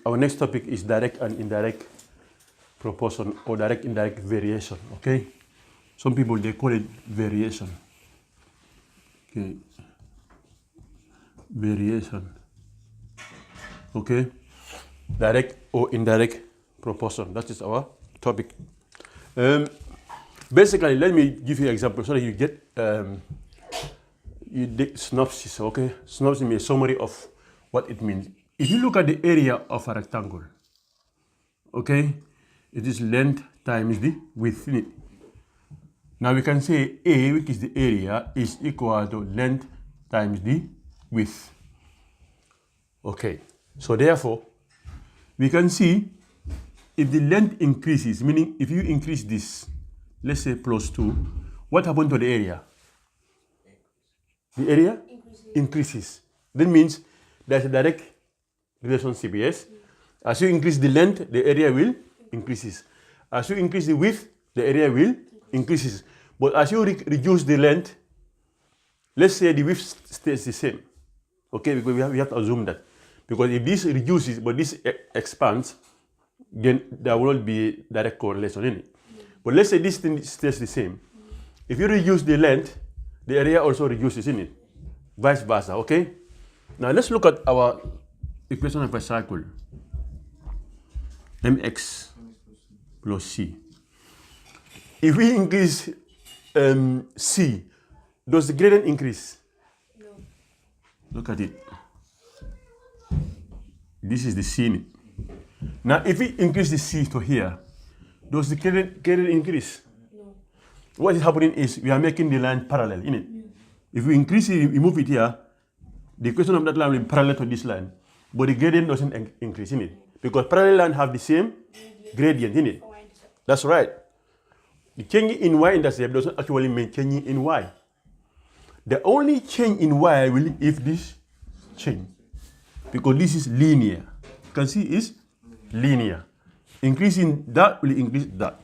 Our next topic is direct and indirect proportion or direct indirect variation. Okay, some people they call it variation. Okay, variation. Okay, direct or indirect proportion. That is our topic. Basically, let me give you an example so that you get synopsis. Okay, synopsis means a summary of what it means. If you look at the area of a rectangle, okay, it is length times the width in it. Now we can say A, which is the area, is equal to length times the width. Okay, so therefore, we can see if the length increases, meaning if you increase this, let's say +2, what happened to the area? The area increases. That means there's a direct relationship, yes? As you increase the length, the area will increases. As you increase the width, the area will increases. But as you reduce the length, let's say the width stays the same. Okay, because we have to assume that. Because if this reduces, but this expands, then there will not be direct correlation in it. But let's say this thing stays the same. If you reduce the length, the area also reduces in it. Vice versa, okay? Now let's look at our equation of a cycle. Mx plus c. If we increase c, does the gradient increase? No. Look at it. This is the c in it. Now if we increase the c to here, does the gradient increase? No. What is happening is we are making the line parallel in it. If we increase it, we move it here, the equation of that line will be parallel to this line. But the gradient doesn't increase in it. Because parallel lines have the same gradient in it. That's right. The change in y-intercept doesn't actually mean changing in y. The only change in y will if this change. Because this is linear. You can see it's linear. Increasing that will increase that.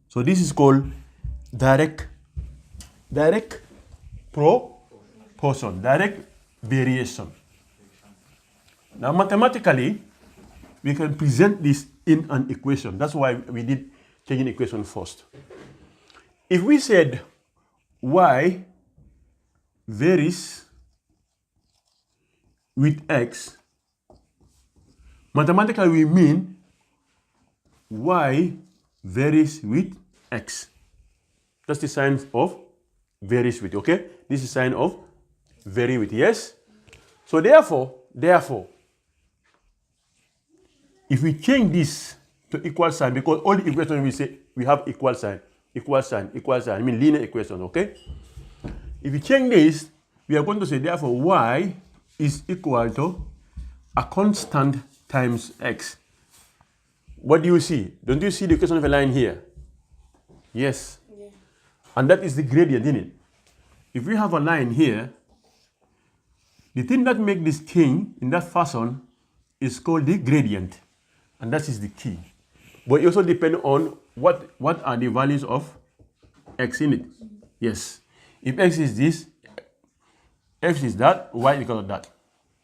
So this is called direct proportion, direct variation. Now mathematically, we can present this in an equation. That's why we did changing equation first. If we said y varies with x, mathematically we mean y varies with x. That's the sign of varies with, okay? This is sign of vary with, yes? So therefore, if we change this to equal sign, because all the equations we say we have equal sign, I mean linear equations, okay? If we change this, we are going to say therefore y is equal to a constant times x. What do you see? Don't you see the equation of a line here? Yes. Yeah. And that is the gradient in it. If we have a line here, the thing that makes this change in that fashion is called the gradient. And that is the key. But it also depends on what are the values of x in it. Yes. If x is this, x is that, y is equal to that.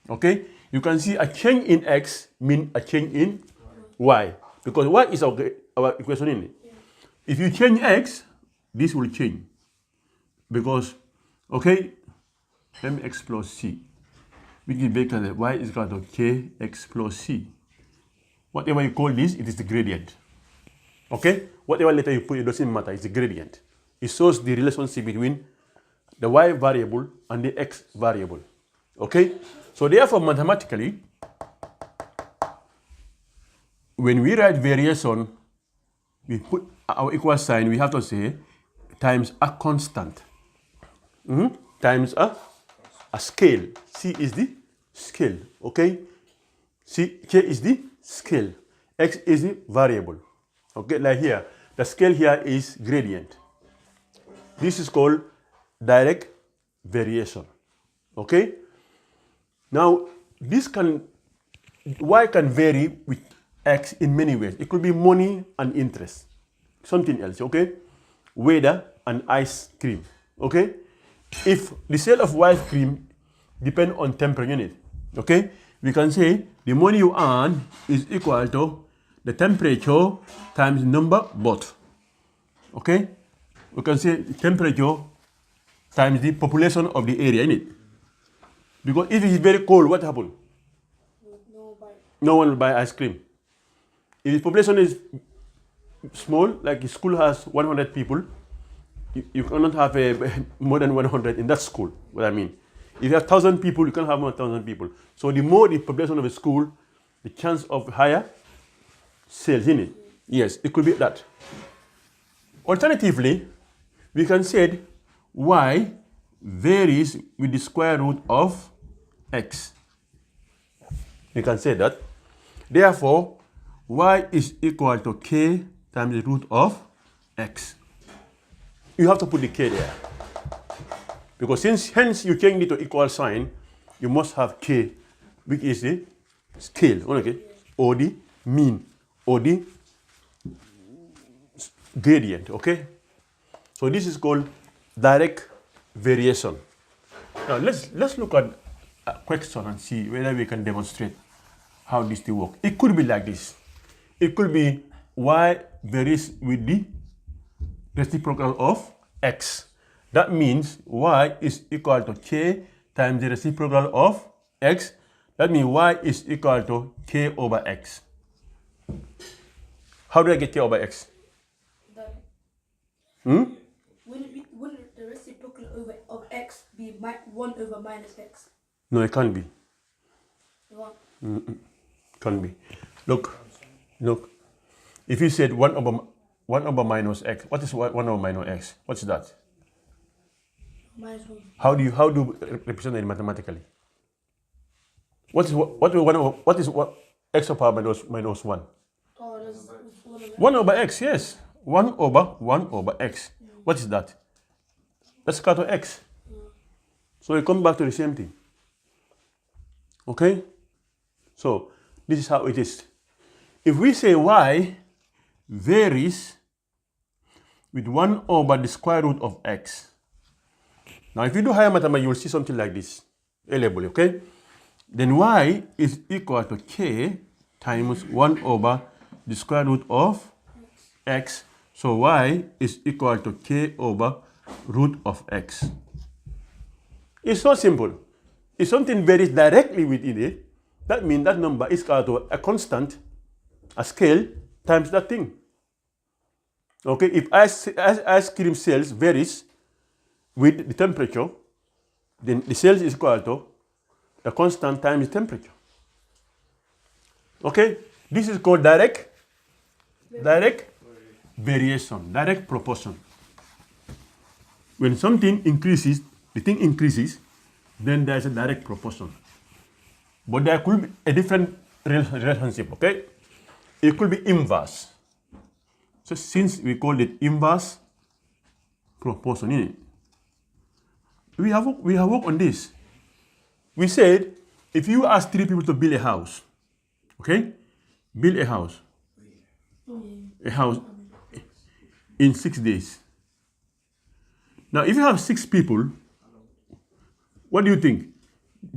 Okay? You can see a change in x means a change in y. Because y is our equation in it. Yeah. If you change x, this will change. Because, okay, mx plus c, which is bigger than y is equal to kx plus c. Whatever you call this, it is the gradient. Okay? Whatever letter you put, it doesn't matter, it's the gradient. It shows the relationship between the y variable and the x variable. Okay? So therefore, mathematically, when we write variation, we put our equal sign, we have to say times a constant. Times a scale. C is the scale. Okay? K is the scale. X is the variable. Okay, like here. The scale here is gradient. This is called direct variation. Okay? Now, y can vary with x in many ways. It could be money and interest. Something else, okay? Weather and ice cream, okay? If the sale of ice cream depends on temperature unit, okay? we can say the money you earn is equal to the temperature times number bought. Okay? We can say temperature times the population of the area, innit? Because if it is very cold, what happens? No one will buy ice cream. If the population is small, like the school has 100 people, you cannot have more than 100 in that school, what I mean. If you have 1,000 people, you can't have more than 1,000 people. So the more the population of a school, the chance of higher sales, in it. Yes, it could be that. Alternatively, we can say y varies with the square root of x. We can say that. Therefore, y is equal to k times the root of x. You have to put the k there. Because hence you change it to equal sign, you must have k, which is the scale, okay? Or the mean, or the gradient, okay? So this is called direct variation. Now let's look at a question and see whether we can demonstrate how this thing works. It could be like this. It could be y varies with the reciprocal of x. That means y is equal to k times the reciprocal of x. That means y is equal to k over x. How do I get k over x? Wouldn't the reciprocal of x be 1 over minus x? No, it can't be. What? Can't be. Look. If you said 1 over minus x, what is 1 over minus x? What's that? Minus 1. How do you represent it mathematically? What is x to the power minus 1? Oh, that's 1 over x, yes. 1 over x. What is that? That's equal to x. So we come back to the same thing. Okay? So this is how it is. If we say y varies with 1 over the square root of x. Now if you do higher mathematics, you will see something like this. A-level, okay? Then y is equal to k times 1 over the square root of x. So y is equal to k over root of x. It's so simple. If something varies directly within it, that means that number is equal to a constant, a scale, times that thing. Okay, if ice cream sales varies with the temperature, then the sales is equal to a constant times the temperature. Okay, this is called direct variation, direct proportion. When something increases, the thing increases, then there is a direct proportion. But there could be a different relationship, okay? It could be inverse. So since we call it inverse proportion, we have worked on this. We said if you ask 3 people to build a house, okay? Build a house in 6 days. Now, if you have 6 people, what do you think?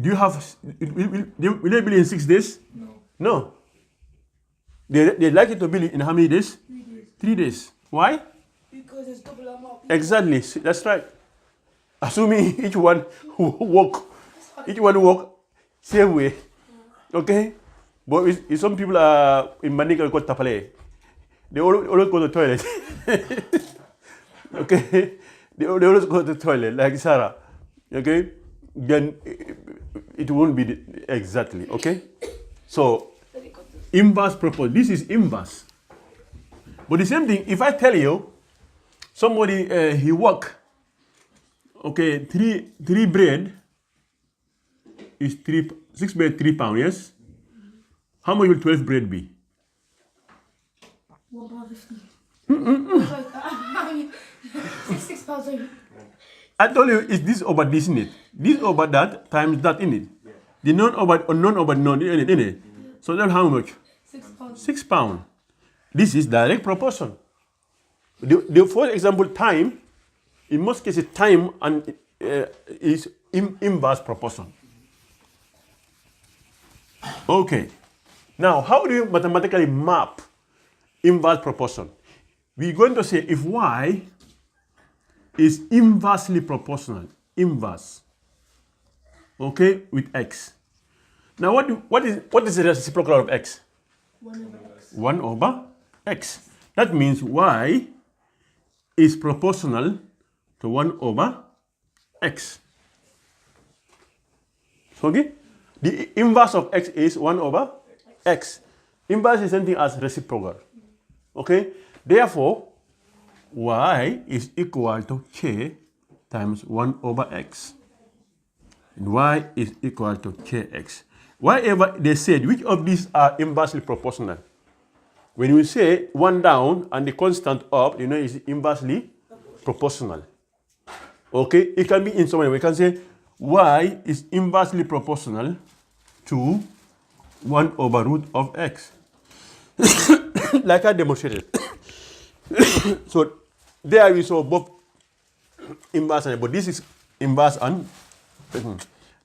Do you have, will they build in 6 days? No. They like it to build it in how many days? 3 days. 3 days. Why? Because it's double amount. Exactly. That's right. Assuming each one walk same way. Okay? But if some people are in Manika called Tapale, they always go to the toilet. Okay? They always go to the toilet, like Sarah. Okay? Then it won't be exactly. Okay? So, inverse proportion. This is inverse. But the same thing, if I tell you, somebody, he work, okay, 3 bread is 6 bread, 3 pounds, yes? How much will 12 bread be? £1.50. 6 pounds. I told you it's this over this in it. This over that times that in it. The non over non in it. So that's how much? 6 pounds. 6 pounds. This is direct proportion. The for example, time, in most cases, time and is inverse proportion. Okay. Now, how do you mathematically map inverse proportion? We're going to say if y is inversely proportional, inverse, okay, with x. Now, what is the reciprocal of x? 1 over x. 1 over x. That means y is proportional to 1 over x. Okay? The inverse of x is 1 over x. Inverse is something as reciprocal. Okay? Therefore, y is equal to k times 1 over x. And y is equal to kx. Whatever they said, which of these are inversely proportional? When we say 1 down and the constant up, you know, is inversely proportional. Okay? It can be in some way. We can say y is inversely proportional to 1 over root of x. Like I demonstrated. So there we saw both inverse and, but this is inverse and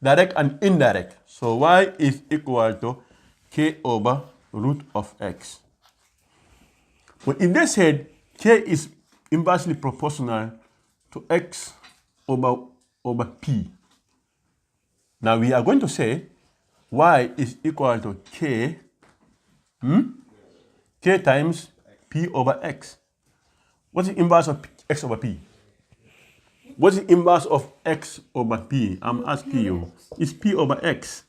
direct and indirect. So y is equal to k over root of x. But if they said k is inversely proportional to x over p, now we are going to say y is equal to k times p over x. What's the inverse of x over p? What's the inverse of x over p? I'm asking you. It's p over x.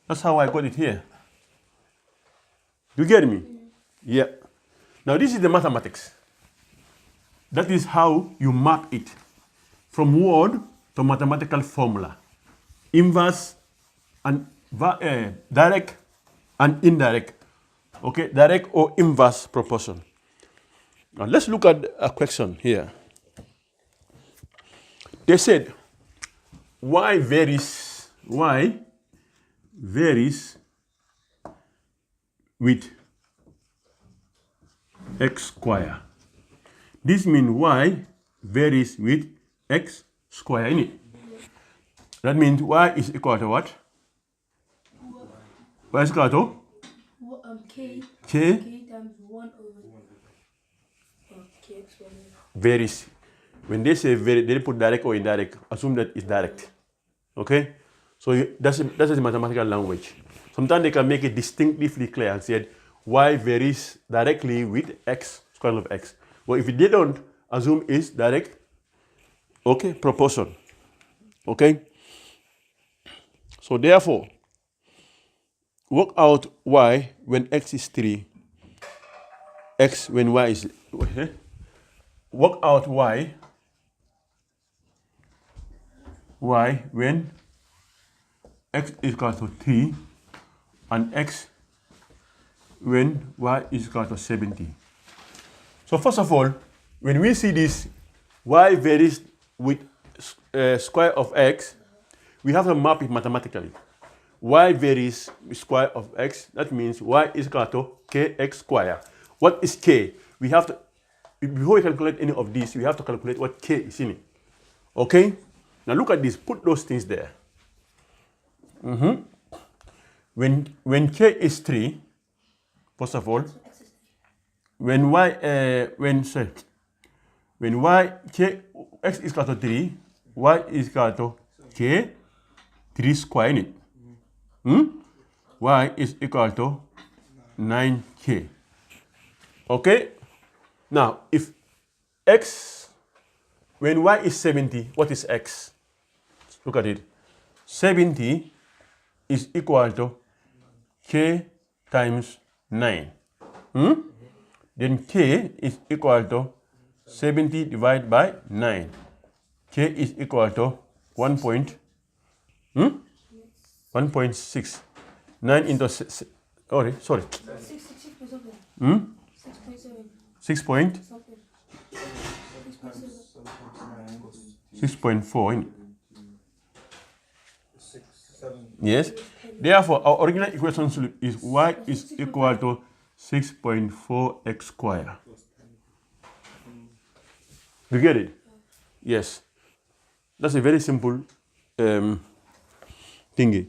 That's how I got it here. Do you get me? Yeah. Now this is the mathematics. That is how you map it from word to mathematical formula. Inverse and direct and indirect. Okay, direct or inverse proportion. Now let's look at a question here. They said y varies with x square. This means y varies with x square, isn't it? That means y is equal to what? Y is equal to? K K times 1 over kx. varies. When they say vary, they put direct or indirect. Assume that it's direct. Okay? So that's the mathematical language. Sometimes they can make it distinctly clear and say y varies directly with x, square root of x. But if they don't assume it's direct, okay, proportion. Okay? So therefore, work out y when x is 3, x when y is, work out y when x is equal to 3 and x when y is equal to 70. So first of all, when we see this y varies with square of x, we have to map it mathematically. Y varies with square of x. That means y is equal to kx square. What is k? We have to, before we calculate any of these, we have to calculate what k is in it. Okay? Now look at this. Put those things there. When k is 3, first of all, when x is equal to 3, y is equal to k 3 square in it. Y is equal to 9k. Okay? Now, if x, when y is 70, what is x? Look at it. 70 is equal to k times 9. Then k is equal to 70 divided by 9. K is equal to 1.6. 9 into sorry. 6.7. 6 point? 6.4. Yes. Therefore, our original equation is y is equal to 6.4x square. You get it? Yes. That's a very simple thingy.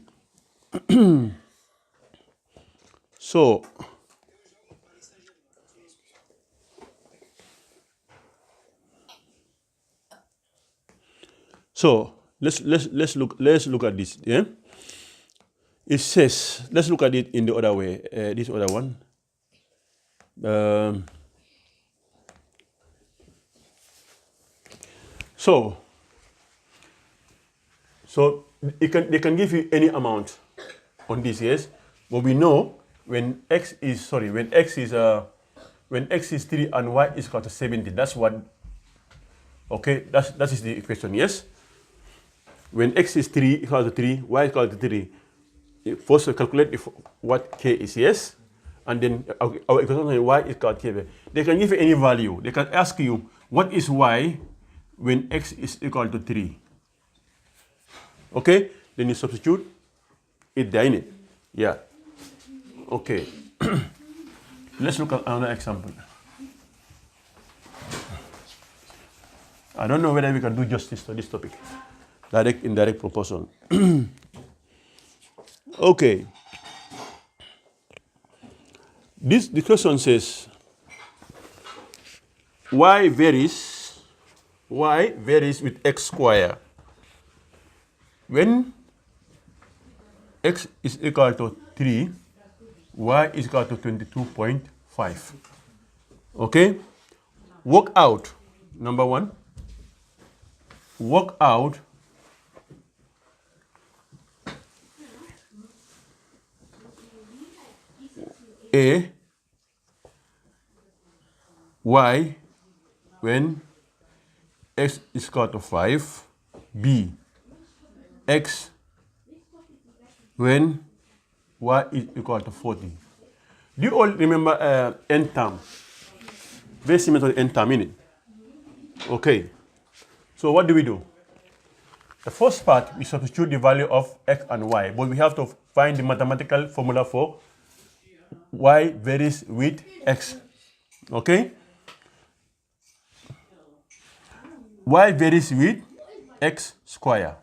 So let's look at this. Yeah, it says, let's look at it in the other way. This other one. So they can give you any amount on this, yes, but we know when x is 3 and y is equal to 70. That's what. Okay, that is the equation, yes. When x is 3 equal to 3, y is equal to 3. First calculate what k is, yes, and then our equation is y is equal to k. They can give you any value. They can ask you what is y when x is equal to 3. Okay, then you substitute it there in it. Yeah. Okay. Let's look at another example. I don't know whether we can do justice to this topic. Direct, indirect proportion. Okay. The question says y varies with x square when x is equal to 3, y is equal to 22.5. Okay? Work out, number one, work out a y when x is equal to 5, b x when y is equal to 40. Do you all remember n term? Very similar to the n term, innit? Okay. So what do we do? The first part, we substitute the value of x and y, but we have to find the mathematical formula for y varies with x. Okay? Y varies with x square.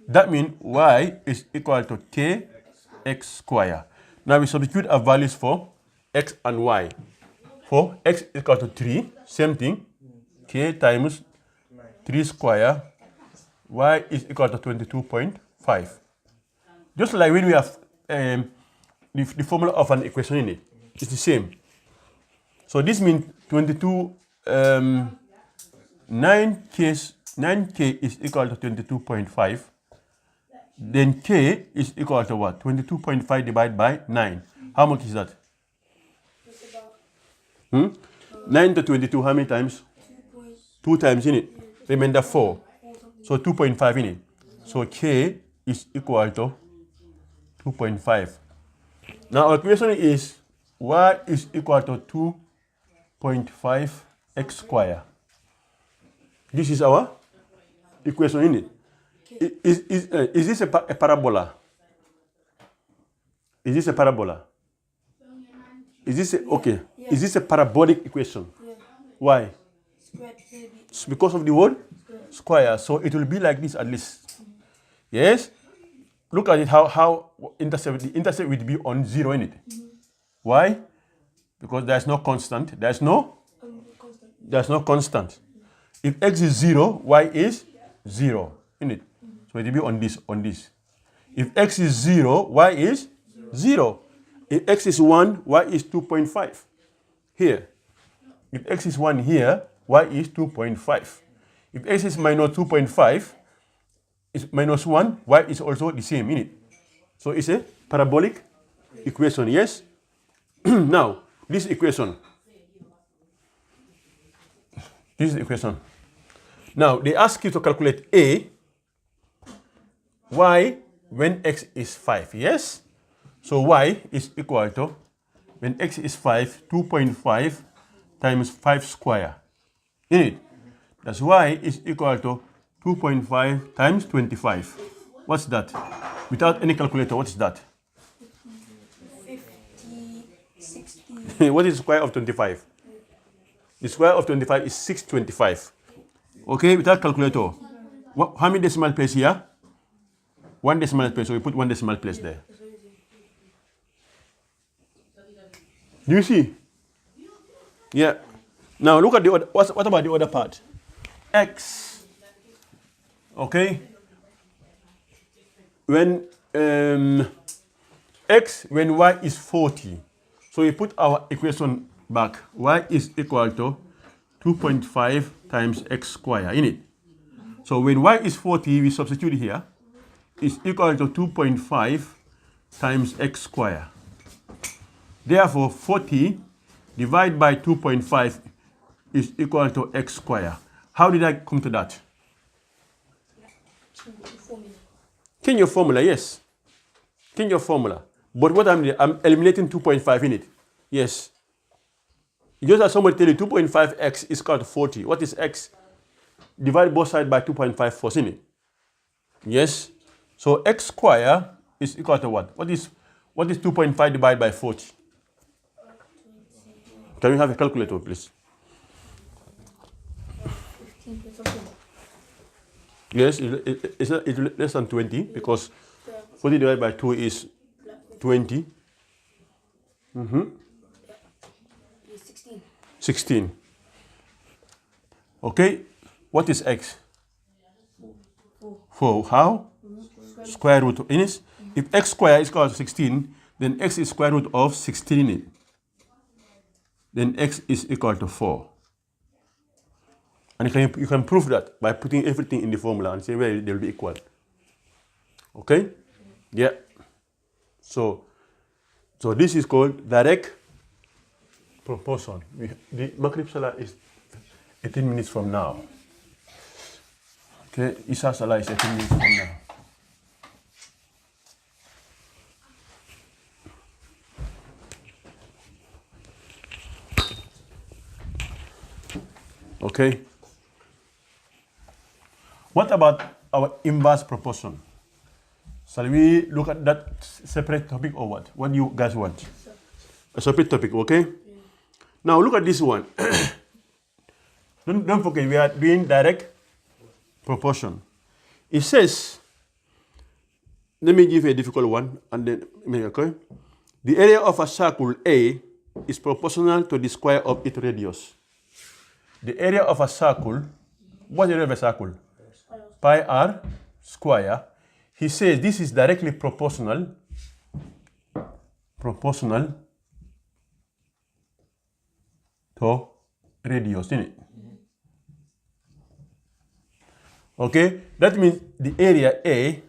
That means y is equal to kx square. Now we substitute our values for x and y. For x is equal to 3, same thing, k times 3 square, y is equal to 22.5. Just like when we have the formula of an equation in it, it's the same. So this means 9k is equal to 22.5. Then k is equal to what? 22.5 divided by 9. How much is that? 9 to 22, how many times? 2 times in it. Remainder 4. So 2.5 in it. So k is equal to 2.5. Now our question is y is equal to 2.5 x square. This is our equation in it. Is this a parabola? Is this a parabola? Is this okay? Yeah. Is this a parabolic equation? Yeah. Why? Because of the word square. So it will be like this at least. Yes? Look at it, how the intercept will be on 0 in it. Why? Because there's no constant. There's no constant. If x is 0, y is 0 in it. So it will be on this. If x is 0, y is 0. If x is 1, y is 2.5 here. If x is 1 here, y is 2.5. If x is minus 2.5, is minus 1, y is also the same in it. So it's a parabolic equation, yes? Now, this equation. This is the equation. Now, they ask you to calculate a, y when x is 5, yes? So y is equal to, when x is 5, 2.5 times 5 square. In it. That's y is equal to 2.5 times 25. What's that? Without any calculator, what's that? 50, 60. What is the square of 25? The square of 25 is 625. Okay, without calculator. How many decimal place here? 1 decimal place, so we put 1 decimal place there. Do you see? Yeah. Now look at the other, what about the other part? X. Okay. When X, when Y is 40. So we put our equation back. Y is equal to 2.5 times X square, in it. So when Y is 40, we substitute here. It's equal to 2.5 times X square. Therefore, 40 divided by 2.5 is equal to X square. How did I come to that? Change your formula, yes. Change your formula. But what I'm eliminating 2.5 in it. Yes. Just as somebody tell you 2.5x is equal to 40. What is x? Divide both sides by 2.5 force in it. Yes. So x square is equal to what? What is 2.5 divided by 40? Can we have a calculator, please? 15 plus something. Yes, it's less than 20 because 40 divided by 2 is 20. 16. 16. Okay, what is x? 4. How? Square root of it. If x square is equal to 16, then x is square root of 16 in it. Then x is equal to 4. And you can prove that by putting everything in the formula and say well, they'll be equal. Okay? Yeah. So this is called direct proportion. The Maghrib Salah is 18 minutes from now. Okay, Isha Salah is 18 minutes from now. Okay. What about our inverse proportion? Shall we look at that separate topic or what? What do you guys want? A separate topic, okay? Yeah. Now look at this one. Don't forget, we are doing direct proportion. It says, let me give you a difficult one, and then, okay? The area of a circle A is proportional to the square of its radius. The area of a circle, what's the area of a circle? Pi r square. He says this is directly proportional to radius, isn't it? Okay, that means the area A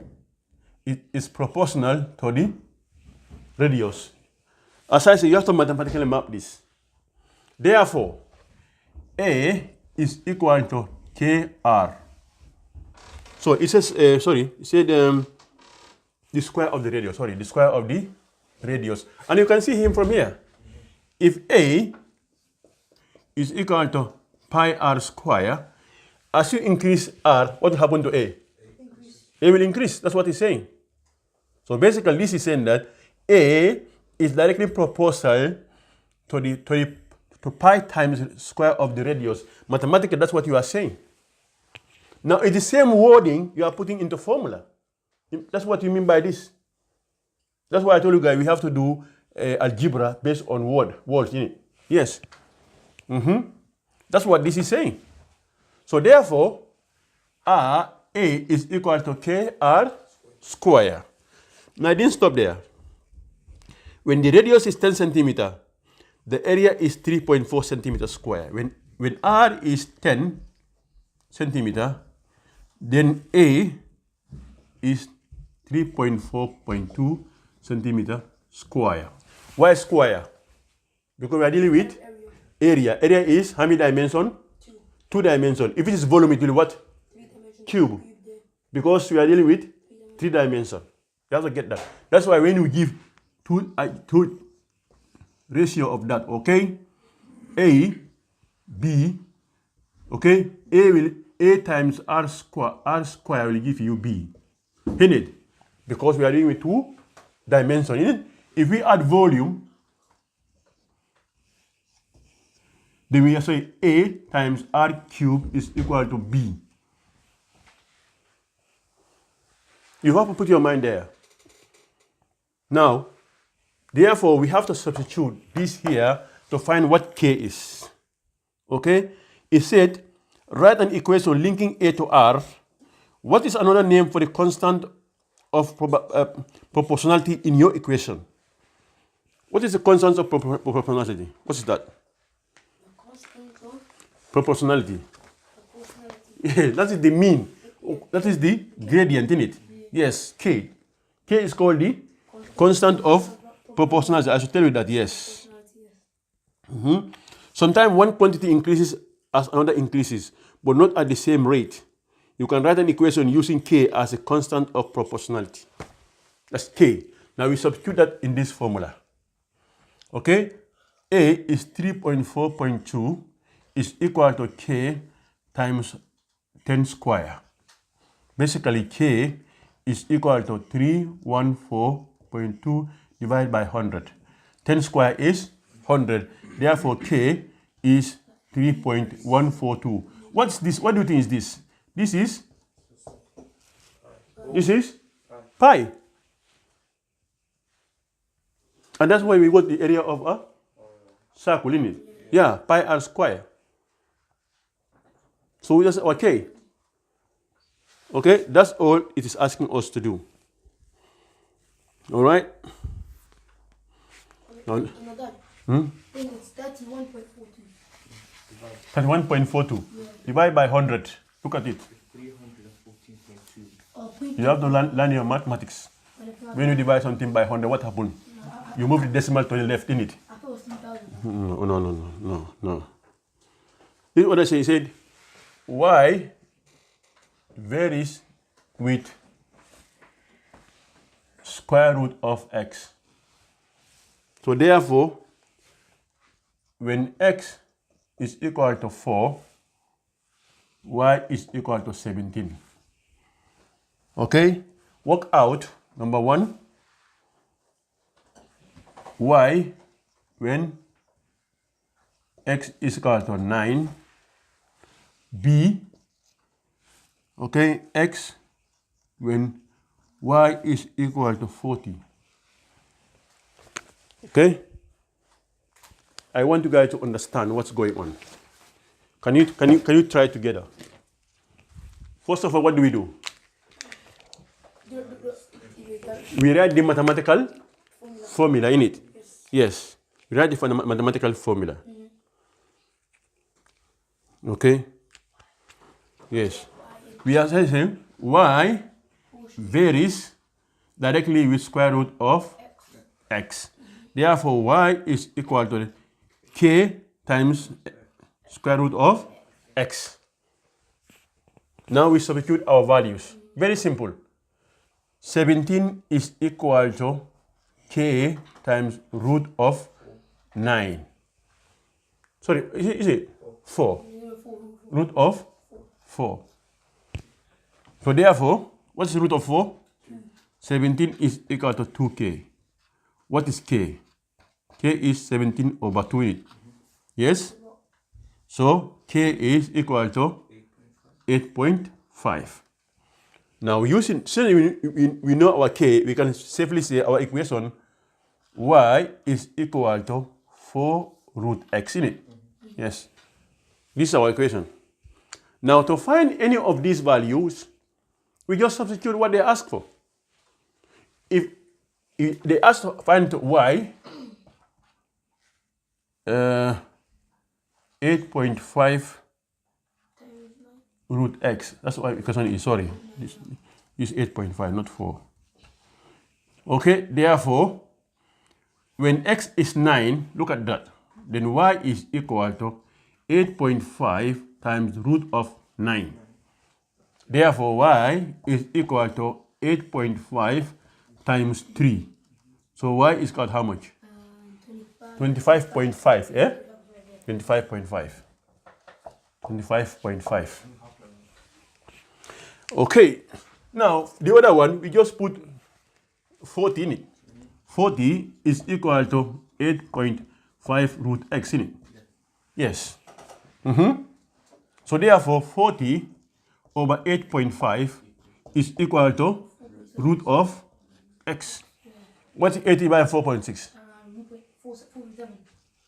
is proportional to the radius. As I say, you have to mathematically map this. Therefore, A is equal to KR. So it says, it said the square of the radius, the square of the radius. And you can see him from here. If A is equal to pi r square, as you increase r, what will happen to A? A will increase. That's what he's saying. So basically, this is saying that A is directly proportional to pi times square of the radius. Mathematically, that's what you are saying. Now, it's the same wording you are putting into formula. That's what you mean by this. That's why I told you guys we have to do algebra based on words in it. Yes. That's what this is saying. So therefore, A is equal to KR square. Now I didn't stop there. When the radius is 10 centimeter, the area is 3.4 centimeters square. When R is 10 centimeter, then A is 3.4.2 centimeter square. Why square? Because we are dealing with area. Area is how many dimensions? 2 dimensions. If it is volume, it will be what? 3 dimensions. Cube. Because we are dealing with 3 dimensions. You have to get that. That's why when you give two ratio of that, okay? A, B, okay? A times R square will give you B. In it. Because we are dealing with 2 dimensions. In it. If we add volume, then we say A times R cube is equal to B. You have to put your mind there. Now, Therefore, we have to substitute this here to find what k is. Okay? It said, write an equation linking A to R. What is another name for the constant of proportionality in your equation? What is the constant of proportionality? What is that? The constant of Proportionality. proportionality. Yeah, that is the mean. That is the gradient in it. Yes, k. K is called the constant of proportionality. I should tell you that, yes. Proportionality, yes. Sometimes one quantity increases as another increases, but not at the same rate. You can write an equation using k as a constant of proportionality. That's k. Now we substitute that in this formula. Okay? A is 3.4.2 is equal to k times 10 square. Basically, k is equal to 314.2 divided by 100. 10 square is 100. Therefore, k is 3.142. What's this? What do you think is this? This is pi. And that's why we got the area of a circle in it. Yeah, pi r square. So that's okay. Okay, that's all it is asking us to do. All right? Now, No, Dad. I think it's 31.42. 31.42 divided by 100. Look at it. 314.2. You have to learn your mathematics. When you divide something by 100, what happens? You move the decimal to the left in it. I thought it was 3,000. No. This is what I say. He said, y varies with square root of x. So therefore, when x is equal to 4, y is equal to 17. Okay? Work out, number 1, y when x is equal to 9, b, okay, x when y is equal to 40. Okay? I want you guys to understand what's going on. Can you try together? First of all, what do? We write the mathematical formula in it. Yes. We write the mathematical formula. Okay? Yes. We are saying y varies directly with square root of x. Therefore, y is equal to k times square root of x. Now we substitute our values. Very simple. 17 is equal to k times root of 9. Sorry, is it 4? Root of 4. So therefore, what's the root of 4? 17 is equal to 2k. What is k? K is 17 over 2. Yes? So k is equal to 8.5. Now since we know our k, we can safely say our equation y is equal to 4 root x in it. Yes. This is our equation. Now to find any of these values, we just substitute what they ask for. If they ask to find y, 8.5 root x. That's why equation is, sorry, this is 8.5, not 4. Okay, therefore, when x is 9, look at that, then y is equal to 8.5 times root of 9. Therefore, y is equal to 8.5 times 3. So y is called how much? 25.5, eh? 25.5. 25.5. Okay, now the other one, we just put 40 in it. 40 is equal to 8.5 root x in it. Yes. So therefore, 40 over 8.5 is equal to root of x. What's 80 by 4.6? 4.7.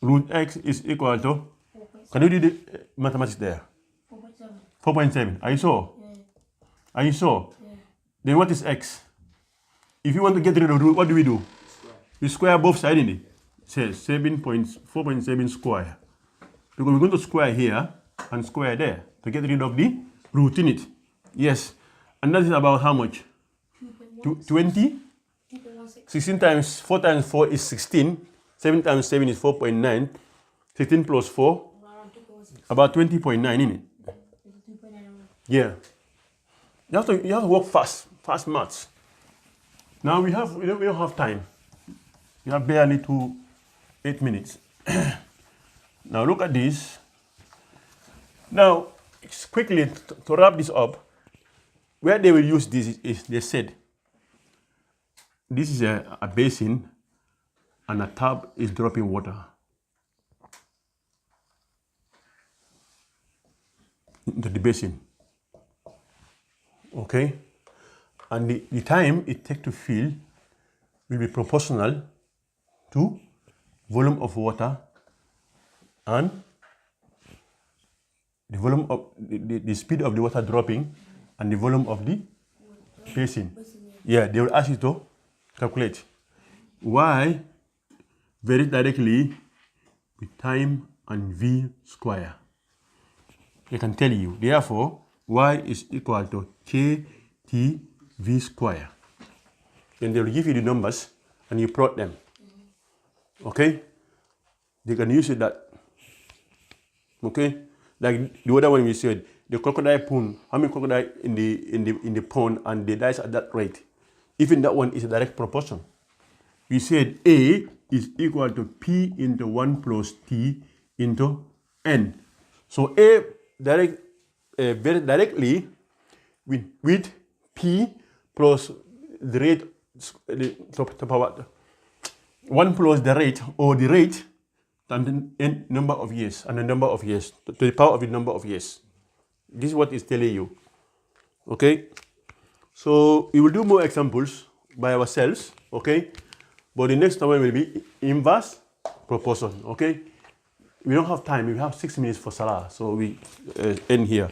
Root x is equal to, 4.7. can you do the mathematics there? 4.7. 4.7. Are you sure? Yeah. Are you sure? Yeah. Then what is x? If you want to get rid of root, what do? We square both sides, in it. Say 4.7 square. Because we're going to square here and square there to get rid of the root in it. Yes. And that is about how much? 20? 2.16. 16 times 4 times 4 is 16. 7 times 7 is 4.9. 16 plus 4, Around 2.16. about 20.9, in it. 2.9. Yeah. You have to work fast maths. Now we don't have time. We have barely 8 minutes. Now look at this. Now, quickly to wrap this up, where they will use this is they said this is a basin and a tap is dropping water into the basin. Okay? And the time it takes to fill will be proportional to volume of water and the volume of the speed of the water dropping and the volume of the basin. Yeah, they will ask you to calculate. Y very directly with time and V square. They can tell you. Therefore, Y is equal to KT V square. Then they will give you the numbers and you plot them. Okay? They can use it that. Okay? Like the other one we said, the crocodile pond, how many crocodile in the pond and they dies at that rate? Even that one is a direct proportion. We said A is equal to P into 1 plus T into N. So A very directly with P plus the rate, the power, 1 plus the rate or the rate times the n number of years and the number of years to the power of the number of years. This is what it's telling you. Okay? So we will do more examples by ourselves. Okay? But the next one will be inverse proportion. Okay? We don't have time. We have 6 minutes for Salah. So we end here.